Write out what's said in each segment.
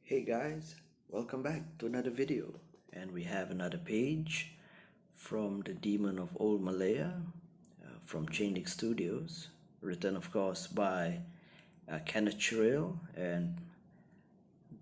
Hey guys, welcome back to another video, and we have another page from The Demon of Old Malaya from Chainlink Studios, written of course by Kenneth Churrill, and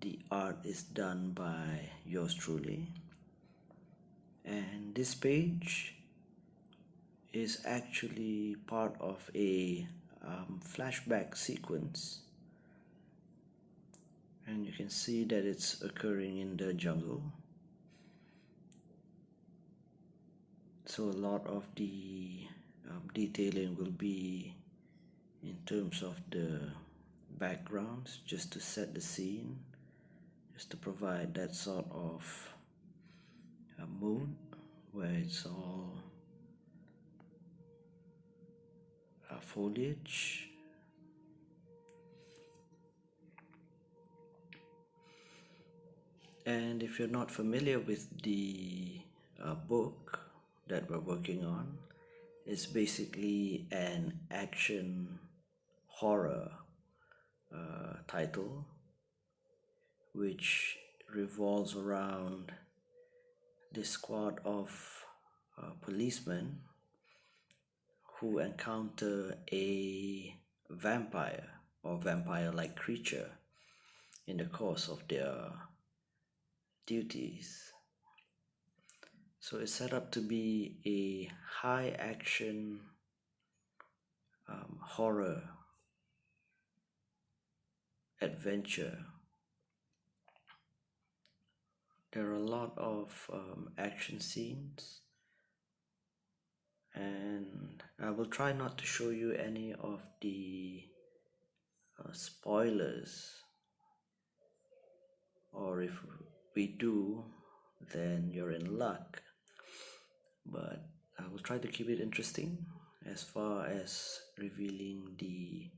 the art is done by yours truly. And this page is actually part of a flashback sequence, and you can see that it's occurring in the jungle. So a lot of the detailing will be in terms of the backgrounds, just to set the scene, just to provide that sort of mood where it's all foliage. And if you're not familiar with the book that we're working on, it's basically an action horror title, which revolves around this squad of policemen who encounter a vampire or vampire-like creature in the course of their duties. So it's set up to be a high action horror adventure. There are a lot of action scenes, and I will try not to show you any of the spoilers, or if we do, then you're in luck. But I will try to keep it interesting as far as revealing the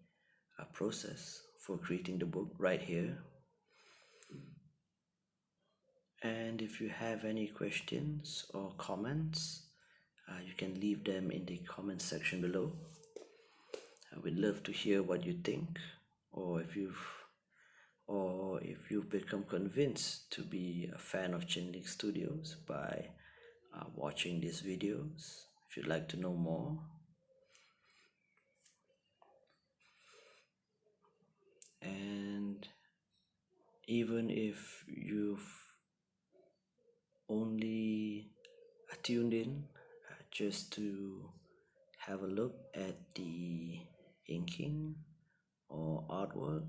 process for creating the book right here. And if you have any questions or comments, you can leave them in the comment section below. I would love to hear what you think, or if you've become convinced to be a fan of Chainlink Studios by watching these videos, if you'd like to know more. And even if you've only tuned in just to have a look at the inking or artwork,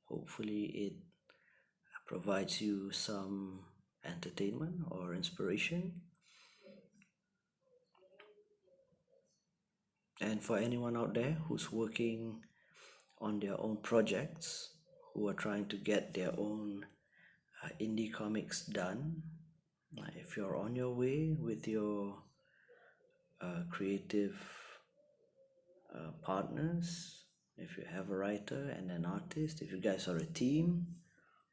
hopefully it provides you some entertainment or inspiration. And for anyone out there who's working on their own projects, who are trying to get their own indie comics done, if you're on your way with your creative partners, if you have a writer and an artist, if you guys are a team,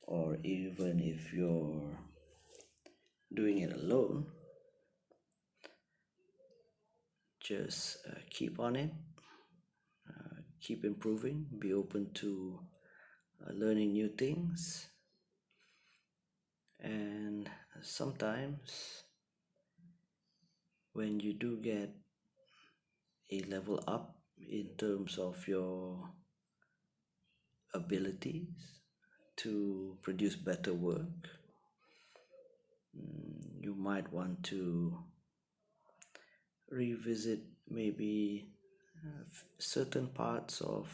or even if you're doing it alone, just keep on it, keep improving, be open to learning new things. And sometimes when you do get a level up in terms of your abilities to produce better work, you might want to revisit maybe certain parts of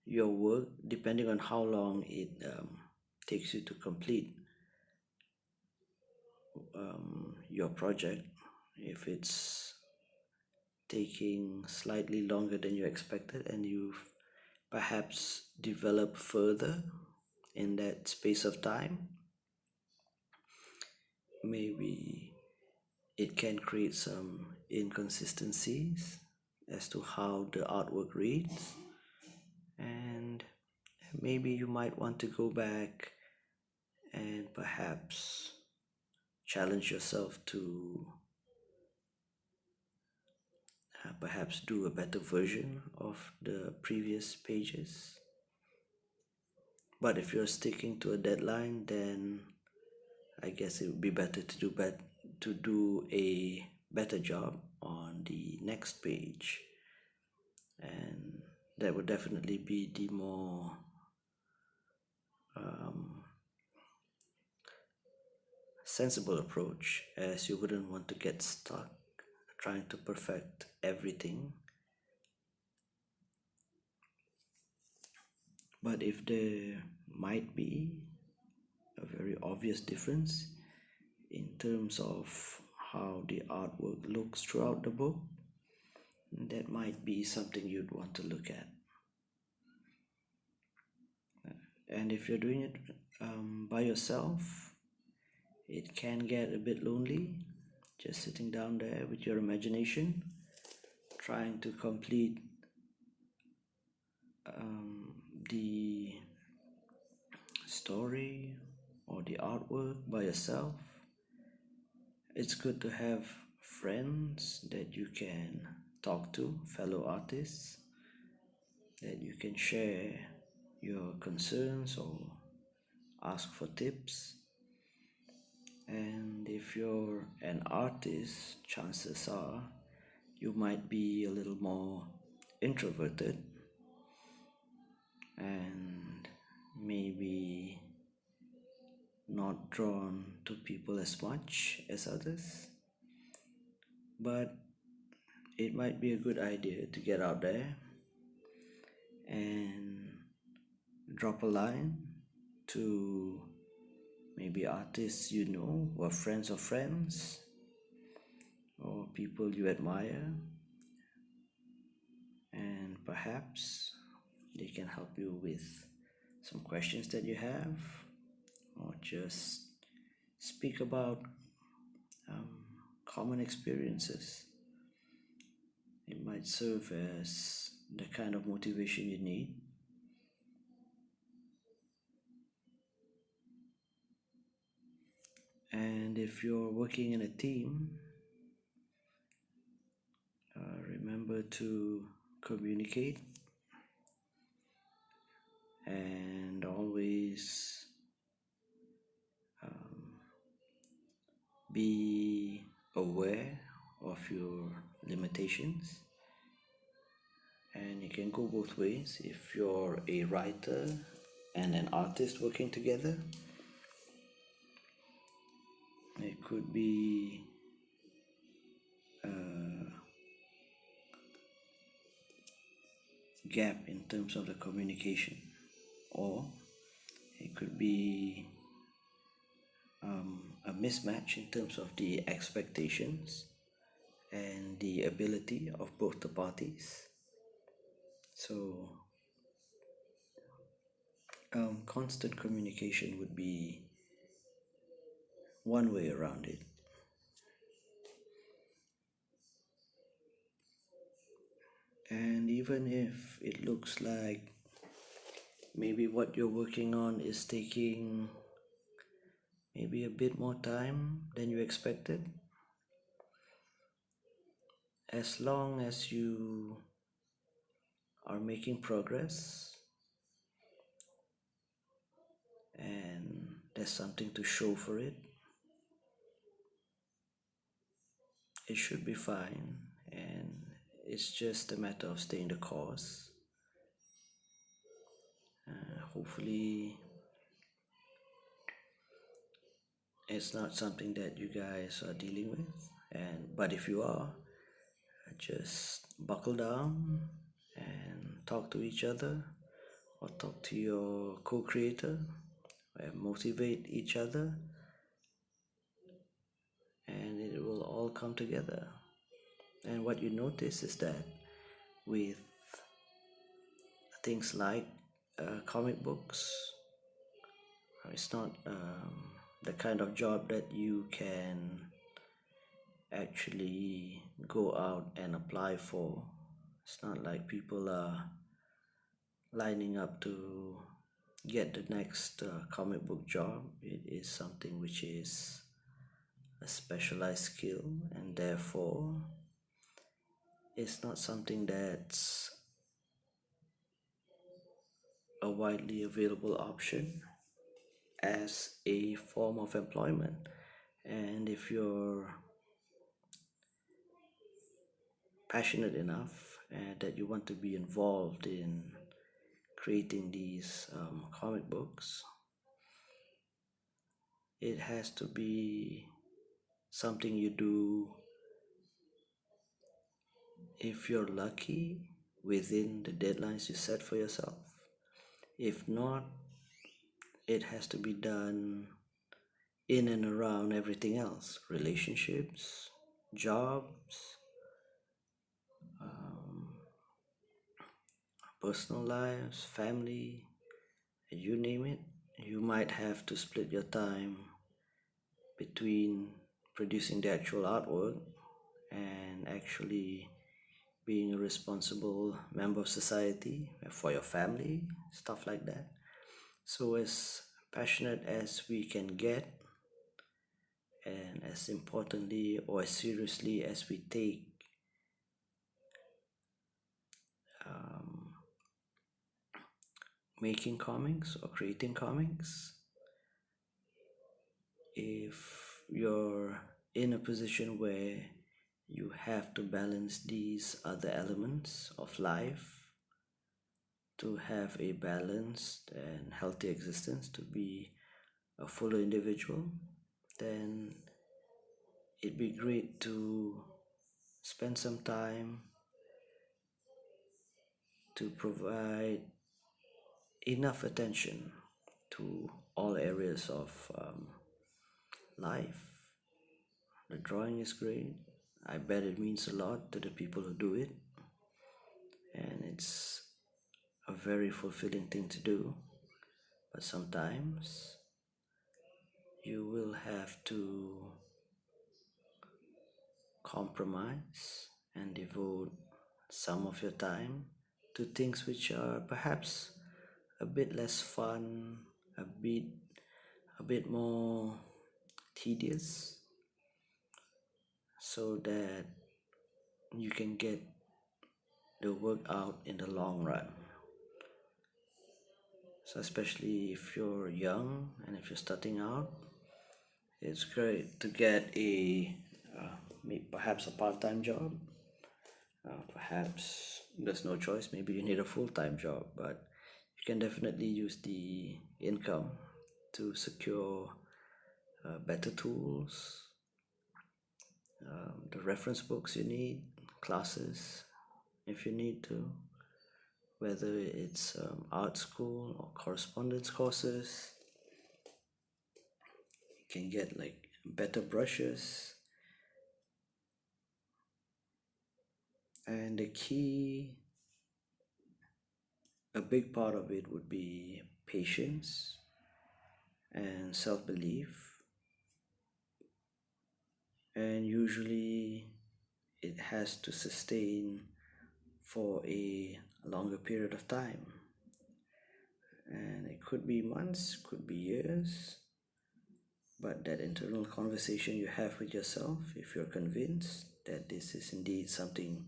your work, depending on how long it takes you to complete your project. If it's taking slightly longer than you expected, and you've perhaps developed further in that space of time, maybe it can create some inconsistencies as to how the artwork reads, and maybe you might want to go back and perhaps challenge yourself to perhaps do a better version of the previous pages. But if you're sticking to a deadline, then I guess it would be better to do a better job on the next page, and that would definitely be the more sensible approach, as you wouldn't want to get stuck trying to perfect everything. But if there might be a very obvious difference in terms of how the artwork looks throughout the book, that might be something you'd want to look at. And if you're doing it by yourself, it can get a bit lonely, just sitting down there with your imagination, trying to complete the story or the artwork by yourself. It's good to have friends that you can talk to, fellow artists, that you can share your concerns or ask for tips. And if you're an artist, chances are you might be a little more introverted and maybe not drawn to people as much as others. But it might be a good idea to get out there and drop a line to maybe artists you know, or friends of friends, or people you admire, and perhaps they can help you with some questions that you have, or just speak about common experiences. It might serve as the kind of motivation you need. And if you're working in a team, remember to communicate and always be aware of your limitations. And it can go both ways. If you're a writer and an artist working together, it could be a gap in terms of the communication, or it could be a mismatch in terms of the expectations and the ability of both the parties. So constant communication would be one way around it. And even if it looks like maybe what you're working on is taking maybe a bit more time than you expected, as long as you are making progress and there's something to show for it, it should be fine. And it's just a matter of staying the course. Hopefully it's not something that you guys are dealing with, but if you are, just buckle down and talk to each other, or talk to your co-creator, and motivate each other, and it will all come together. And what you notice is that with things like comic books, it's not the kind of job that you can actually go out and apply for. It's not like people are lining up to get the next comic book job. It is something which is a specialized skill, and therefore it's not something that's a widely available option as a form of employment. And if you're passionate enough and that you want to be involved in creating these comic books, it has to be something you do, if you're lucky, within the deadlines you set for yourself. If not, it has to be done in and around everything else: relationships, jobs, um, personal lives, family, you name it. You might have to split your time between producing the actual artwork and actually being a responsible member of society for your family, stuff like that. So, as passionate as we can get, and as importantly or as seriously as we take um, making comics or creating comics, if you're in a position where you have to balance these other elements of life to have a balanced and healthy existence, to be a fuller individual, then it'd be great to spend some time to provide enough attention to all areas of life. The drawing is great. I bet it means a lot to the people who do it, and it's a very fulfilling thing to do. But sometimes you will have to compromise and devote some of your time to things which are perhaps a bit less fun, a bit more tedious, so that you can get the work out in the long run. So especially if you're young and if you're starting out, it's great to get perhaps a part-time job. Perhaps there's no choice, maybe you need a full-time job, but you can definitely use the income to secure better tools, the reference books you need, classes if you need to, whether it's art school or correspondence courses. You can get like better brushes, and the key, a big part of it would be patience and self-belief, and usually it has to sustain for a longer period of time, and it could be months, could be years. But that internal conversation you have with yourself, if you're convinced that this is indeed something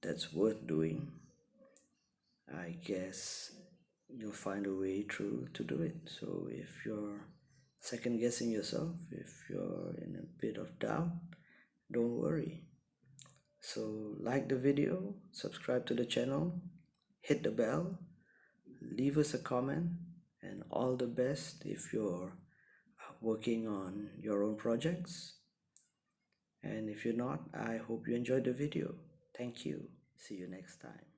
that's worth doing, I guess you'll find a way through to do it. So if you're second guessing yourself, if you're in a bit of doubt, don't worry. So like the video, subscribe to the channel, hit the bell, leave us a comment, and all the best if you're working on your own projects. And if you're not, I hope you enjoyed the video. Thank you. See you next time.